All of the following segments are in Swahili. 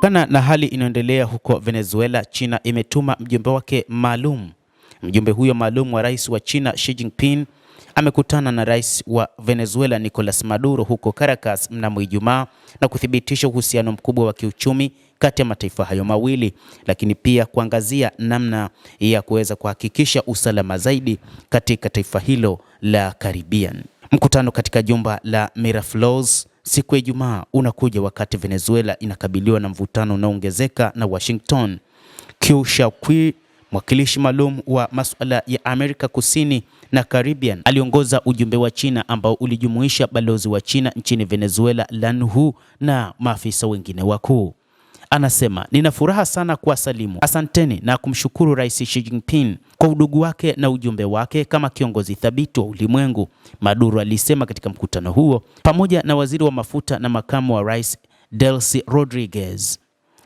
Kana na hali inayoendelea huko Venezuela, China imetuma mjumbe wake maalum. Mjumbe huyo maalum wa rais wa China Xi Jinping amekutana na rais wa Venezuela Nicolas Maduro huko Caracas mnamo Ijumaa na kuthibitisha uhusiano mkubwa wa kiuchumi kati ya mataifa hayo mawili, lakini pia kuangazia namna ya kuweza kuhakikisha usalama zaidi katika taifa hilo la Caribbean. Mkutano katika jumba la Miraflores siku ya Ijumaa unakuja wakati Venezuela inakabiliwa na mvutano unaoongezeka na Washington. Qiu Shaoqi, mwakilishi maalum wa masuala ya Amerika Kusini na Caribbean, aliongoza ujumbe wa China ambao ulijumuisha balozi wa China nchini Venezuela Lan Hu na maafisa wengine wakuu. Anasema, nina furaha sana kuwasalimu. Asanteni na kumshukuru Rais Xi Jinping kwa udugu wake na ujumbe wake kama kiongozi thabiti wa ulimwengu, Maduro alisema katika mkutano huo pamoja na waziri wa mafuta na makamu wa rais Delcy Rodriguez.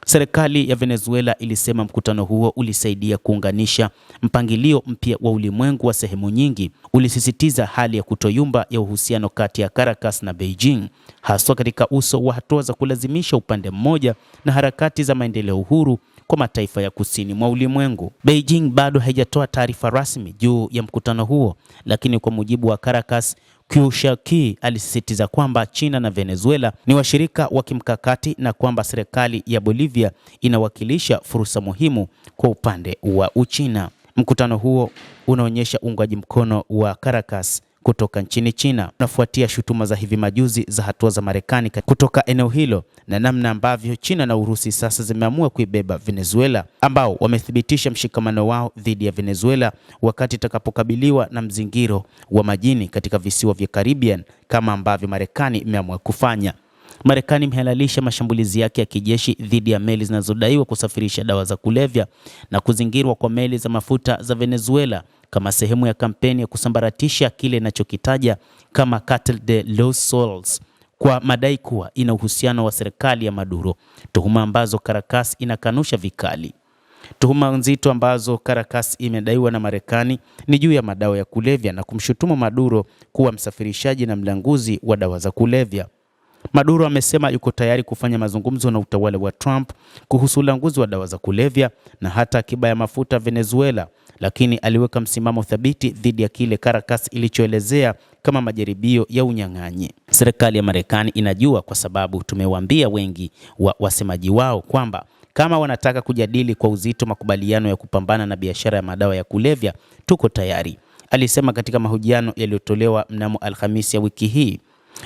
Serikali ya Venezuela ilisema mkutano huo ulisaidia kuunganisha mpangilio mpya wa ulimwengu wa sehemu nyingi, ulisisitiza hali ya kutoyumba ya uhusiano kati ya Caracas na Beijing, haswa katika uso wa hatua za kulazimisha upande mmoja na harakati za maendeleo huru kwa mataifa ya kusini mwa ulimwengu. Beijing bado haijatoa taarifa rasmi juu ya mkutano huo, lakini kwa mujibu wa Caracas, Qiu Shaoqi alisisitiza kwamba China na Venezuela ni washirika wa kimkakati na kwamba serikali ya Bolivia inawakilisha fursa muhimu kwa upande wa Uchina. Mkutano huo unaonyesha uungaji mkono wa Caracas kutoka nchini China, unafuatia shutuma za hivi majuzi za hatua za Marekani kutoka eneo hilo na namna ambavyo China na Urusi sasa zimeamua kuibeba Venezuela, ambao wamethibitisha mshikamano wao dhidi ya Venezuela wakati itakapokabiliwa na mzingiro wa majini katika visiwa vya Caribbean kama ambavyo Marekani imeamua kufanya. Marekani imehalalisha mashambulizi yake ya kijeshi dhidi ya meli zinazodaiwa kusafirisha dawa za kulevya na kuzingirwa kwa meli za mafuta za Venezuela kama sehemu ya kampeni ya kusambaratisha kile inachokitaja kama Cartel de los Sols, kwa madai kuwa ina uhusiano wa serikali ya Maduro, tuhuma ambazo Caracas inakanusha vikali. Tuhuma nzito ambazo Caracas imedaiwa na Marekani ni juu ya madawa ya kulevya na kumshutumu Maduro kuwa msafirishaji na mlanguzi wa dawa za kulevya. Maduro amesema yuko tayari kufanya mazungumzo na utawala wa Trump kuhusu ulanguzi wa dawa za kulevya na hata akiba ya mafuta Venezuela, lakini aliweka msimamo thabiti dhidi ya kile Caracas ilichoelezea kama majaribio ya unyang'anyi. Serikali ya Marekani inajua, kwa sababu tumewaambia wengi wa wasemaji wao kwamba kama wanataka kujadili kwa uzito makubaliano ya kupambana na biashara ya madawa ya kulevya, tuko tayari, alisema katika mahojiano yaliyotolewa mnamo Alhamisi ya wiki hii.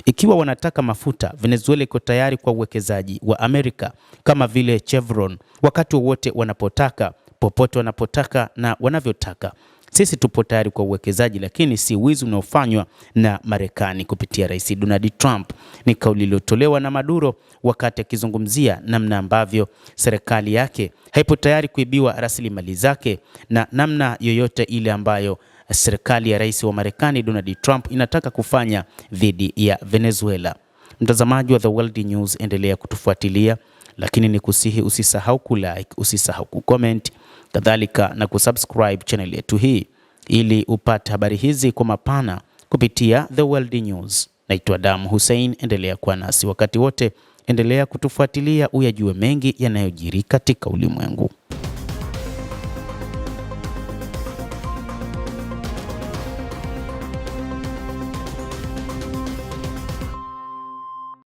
Ikiwa wanataka mafuta, Venezuela iko tayari kwa uwekezaji wa Amerika kama vile Chevron wakati wowote wanapotaka, popote wanapotaka na wanavyotaka. Sisi tupo tayari kwa uwekezaji, lakini si wizi unaofanywa na Marekani kupitia Rais Donald Trump. Ni kauli iliyotolewa na Maduro wakati akizungumzia namna ambavyo serikali yake haipo tayari kuibiwa rasilimali zake na namna yoyote ile ambayo serikali ya rais wa Marekani Donald Trump inataka kufanya dhidi ya Venezuela. Mtazamaji wa The World News, endelea kutufuatilia, lakini ni kusihi usisahau kulike, usisahau kucomment, kadhalika na kusubscribe channel yetu hii ili upate habari hizi kwa mapana kupitia The World News. Naitwa Adam Hussein, endelea kuwa nasi wakati wote, endelea kutufuatilia uyajue mengi yanayojiri katika ulimwengu.